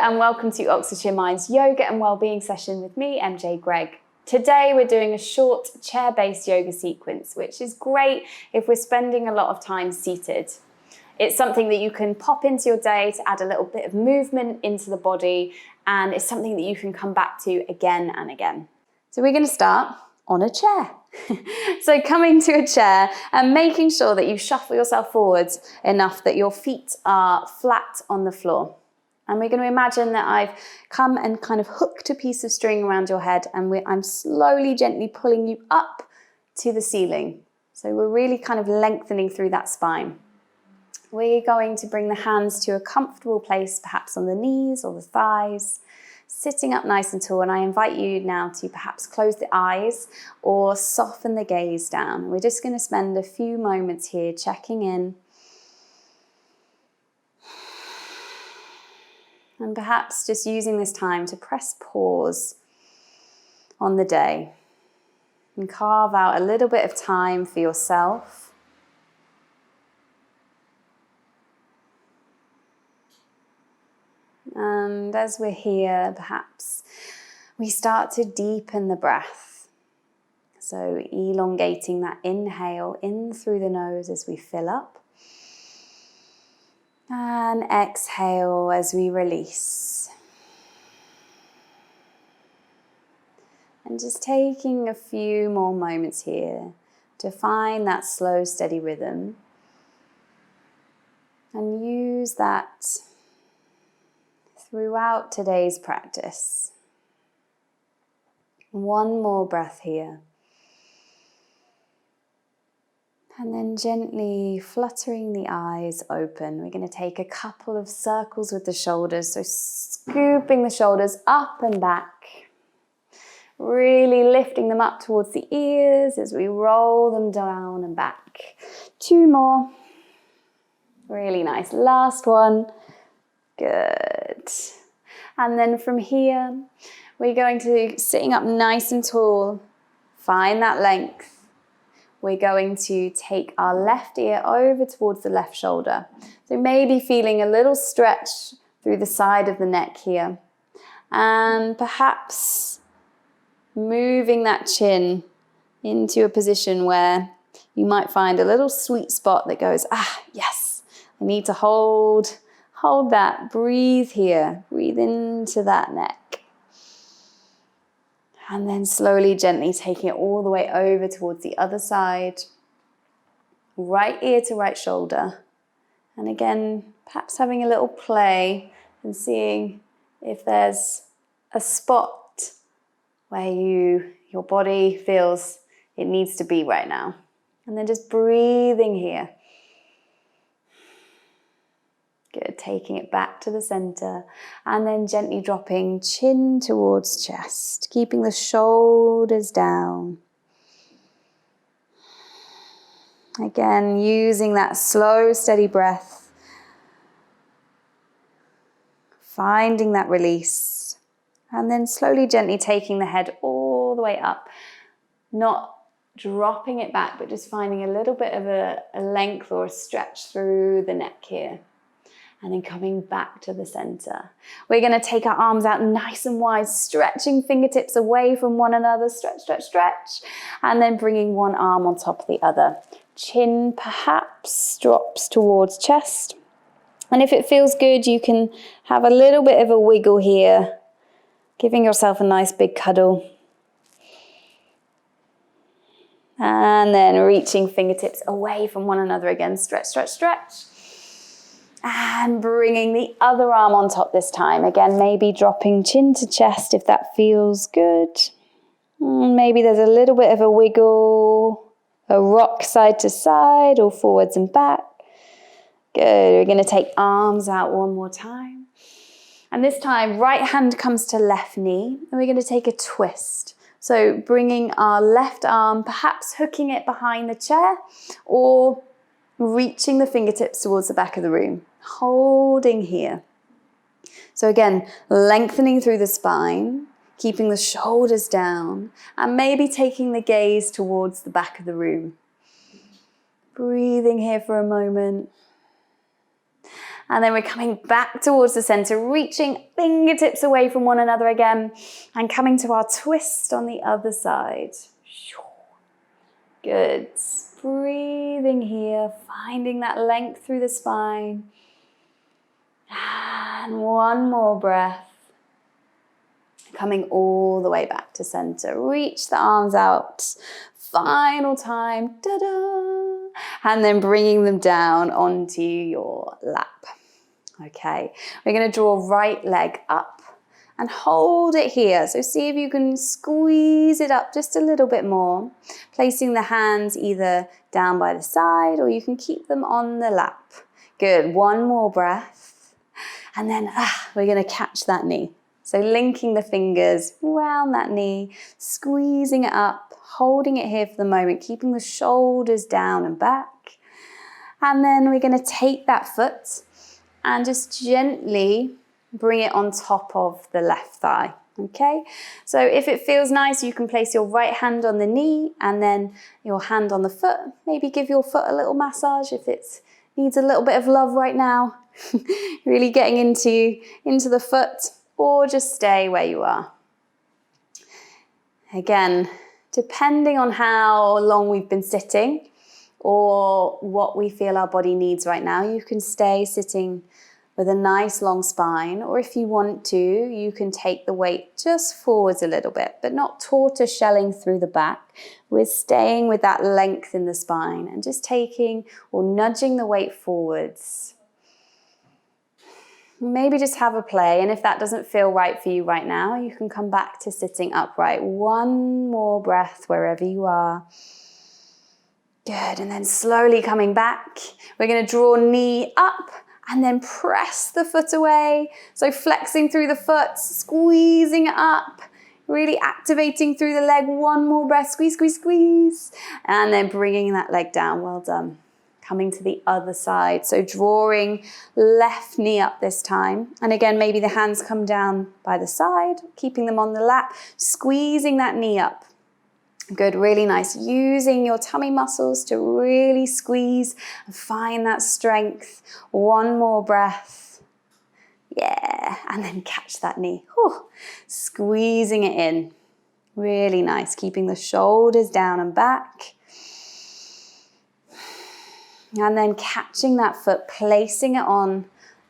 and welcome to Oxfordshire Mind's Yoga and Wellbeing session with me, MJ Gregg. Today we're doing a short chair-based yoga sequence, which is great if we're spending a lot of time seated. It's something that you can pop into your day to add a little bit of movement into the body, and it's something that you can come back to again and again. So we're going to start on a chair. So coming to a chair and making sure that you shuffle yourself forwards enough that your feet are flat on the floor. And we're going to imagine that I've come and kind of hooked a piece of string around your head, and I'm slowly, gently pulling you up to the ceiling. So we're really kind of lengthening through that spine. We're going to bring the hands to a comfortable place, perhaps on the knees or the thighs, sitting up nice and tall. And I invite you now to perhaps close the eyes or soften the gaze down. We're just going to spend a few moments here checking in. And perhaps just using this time to press pause on the day and carve out a little bit of time for yourself. And as we're here, perhaps we start to deepen the breath. So elongating that inhale in through the nose as we fill up. And exhale as we release. And just taking a few more moments here to find that slow, steady rhythm. And use that throughout today's practice. One more breath here. And then gently fluttering the eyes open. We're going to take a couple of circles with the shoulders. So scooping the shoulders up and back. Really lifting them up towards the ears as we roll them down and back. Two more. Really nice. Last one. Good. And then from here, we're going to, sitting up nice and tall, find that length. We're going to take our left ear over towards the left shoulder. So maybe feeling a little stretch through the side of the neck here. And perhaps moving that chin into a position where you might find a little sweet spot that goes, yes, I need to hold that. Breathe here. Breathe into that neck. And then slowly, gently taking it all the way over towards the other side. Right ear to right shoulder. And again, perhaps having a little play and seeing if there's a spot where your body feels it needs to be right now. And then just breathing here. Good, taking it back to the center and then gently dropping chin towards chest, keeping the shoulders down. Again, using that slow, steady breath, finding that release, and then slowly, gently taking the head all the way up, not dropping it back, but just finding a little bit of a length or a stretch through the neck here. And then coming back to the center. We're going to take our arms out nice and wide, stretching fingertips away from one another. Stretch, stretch, stretch. And then bringing one arm on top of the other. Chin perhaps drops towards chest. And if it feels good, you can have a little bit of a wiggle here, giving yourself a nice big cuddle. And then reaching fingertips away from one another again. Stretch, stretch, stretch. And bringing the other arm on top this time. Again, maybe dropping chin to chest if that feels good. Maybe there's a little bit of a wiggle, a rock side to side or forwards and back. Good. We're going to take arms out one more time. And this time, right hand comes to left knee. And we're going to take a twist. So bringing our left arm, perhaps hooking it behind the chair or reaching the fingertips towards the back of the room. Holding here. So again, lengthening through the spine, keeping the shoulders down, and maybe taking the gaze towards the back of the room. Breathing here for a moment. And then we're coming back towards the center, reaching fingertips away from one another again, and coming to our twist on the other side. Good. Breathing here, finding that length through the spine. And one more breath. Coming all the way back to center. Reach the arms out. Final time. Da-da! And then bringing them down onto your lap. Okay. We're going to draw right leg up and hold it here. So see if you can squeeze it up just a little bit more. Placing the hands either down by the side or you can keep them on the lap. Good. One more breath. And then we're going to catch that knee. So linking the fingers around that knee, squeezing it up, holding it here for the moment, keeping the shoulders down and back. And then we're going to take that foot and just gently bring it on top of the left thigh. Okay, so if it feels nice, you can place your right hand on the knee and then your hand on the foot. Maybe give your foot a little massage if it needs a little bit of love right now. Really getting into the foot, or just stay where you are. Again, depending on how long we've been sitting or what we feel our body needs right now, you can stay sitting with a nice long spine, or if you want to, you can take the weight just forwards a little bit, but not tortoise shelling through the back. We're staying with that length in the spine and just taking or nudging the weight forwards. Maybe just have a play, and if that doesn't feel right for you right now, you can come back to sitting upright. One more breath wherever you are. Good, and then slowly coming back. We're going to draw knee up and then press the foot away. So flexing through the foot, squeezing it up, really activating through the leg. One more breath, squeeze, squeeze, squeeze. And then bringing that leg down, well done. Coming to the other side. So drawing left knee up this time. And again, maybe the hands come down by the side, keeping them on the lap, squeezing that knee up. Good, really nice. Using your tummy muscles to really squeeze and find that strength. One more breath. Yeah, and then catch that knee. Whew. Squeezing it in. Really nice. Keeping the shoulders down and back. And then catching that foot, placing it on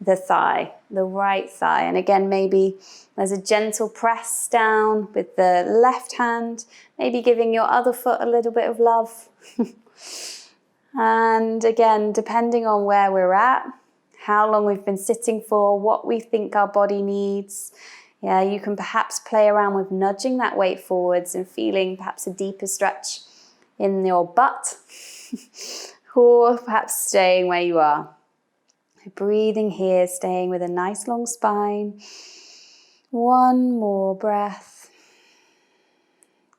the thigh, the right thigh. And again, maybe there's a gentle press down with the left hand, maybe giving your other foot a little bit of love. And again, depending on where we're at, how long we've been sitting for, what we think our body needs. Yeah, you can perhaps play around with nudging that weight forwards and feeling perhaps a deeper stretch in your butt. Or perhaps staying where you are. Breathing here, staying with a nice long spine. One more breath.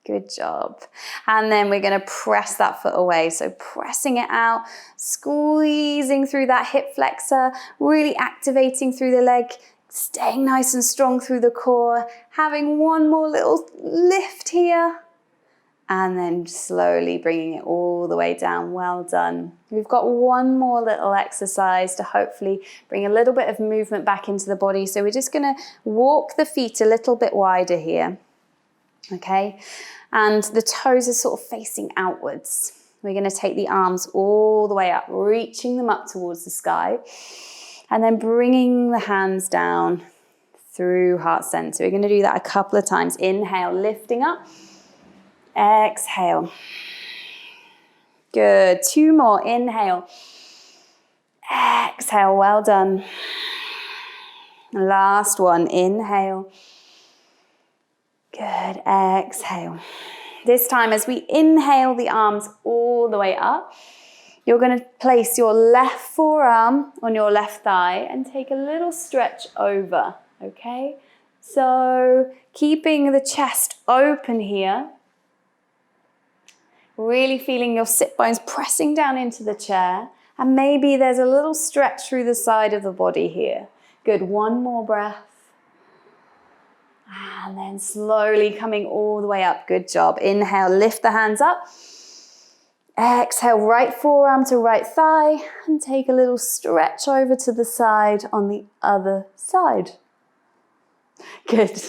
Good job. And then we're going to press that foot away. So pressing it out, squeezing through that hip flexor, really activating through the leg, staying nice and strong through the core, having one more little lift here. And then slowly bringing it all the way down. Well done. We've got one more little exercise to hopefully bring a little bit of movement back into the body. So we're just going to walk the feet a little bit wider here. Okay. And the toes are sort of facing outwards. We're going to take the arms all the way up, reaching them up towards the sky. And then bringing the hands down through heart center. We're going to do that a couple of times. Inhale, lifting up. Exhale. Good. Two more. Inhale. Exhale. Well done. Last one. Inhale. Good. Exhale. This time, as we inhale the arms all the way up, you're going to place your left forearm on your left thigh and take a little stretch over. Okay? So keeping the chest open here. Really feeling your sit bones pressing down into the chair. And maybe there's a little stretch through the side of the body here. Good, one more breath. And then slowly coming all the way up. Good job. Inhale, lift the hands up. Exhale, right forearm to right thigh, and take a little stretch over to the side on the other side. Good.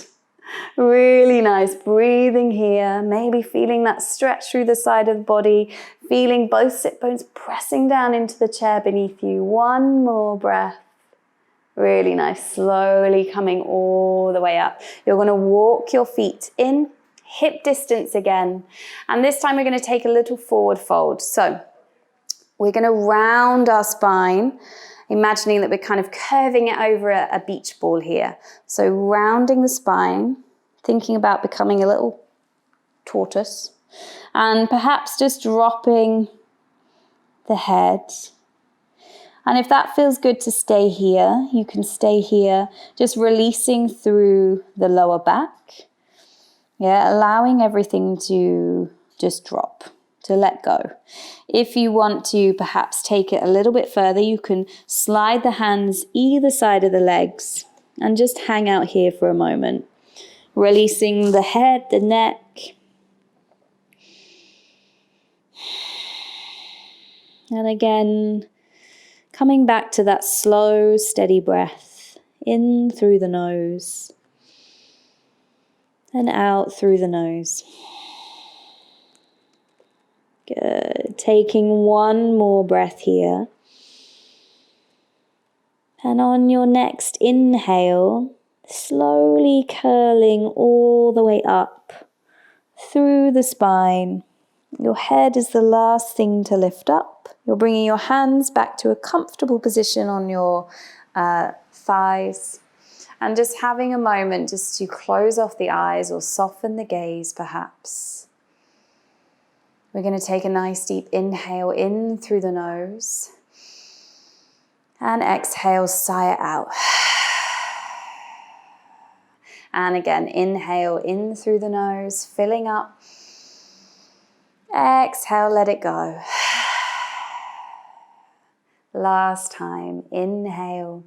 Really nice. Breathing here, maybe feeling that stretch through the side of the body, feeling both sit bones pressing down into the chair beneath you. One more breath. Really nice. Slowly coming all the way up. You're going to walk your feet in, hip distance again. And this time we're going to take a little forward fold. So we're going to round our spine, imagining that we're kind of curving it over a beach ball here. So rounding the spine, thinking about becoming a little tortoise, and perhaps just dropping the head. And if that feels good to stay here, you can stay here, just releasing through the lower back. Yeah, allowing everything to just drop, to let go. If you want to perhaps take it a little bit further, you can slide the hands either side of the legs and just hang out here for a moment. Releasing the head, the neck. And again, coming back to that slow, steady breath. In through the nose. And out through the nose. Good. Taking one more breath here. And on your next inhale, slowly curling all the way up through the spine. Your head is the last thing to lift up. You're bringing your hands back to a comfortable position on your thighs. And just having a moment just to close off the eyes or soften the gaze perhaps. We're going to take a nice deep inhale in through the nose. And exhale, sigh it out. And again, inhale in through the nose, filling up. Exhale, let it go. Last time, inhale.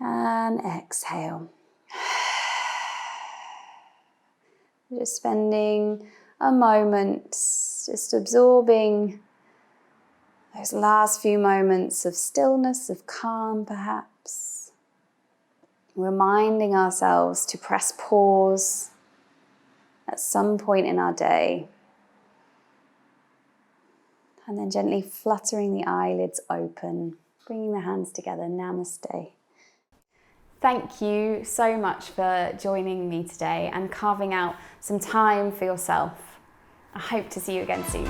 And exhale. Just spending a moment, just absorbing those last few moments of stillness, of calm perhaps. Reminding ourselves to press pause at some point in our day. And then gently fluttering the eyelids open, bringing the hands together. Namaste. Thank you so much for joining me today and carving out some time for yourself. I hope to see you again soon.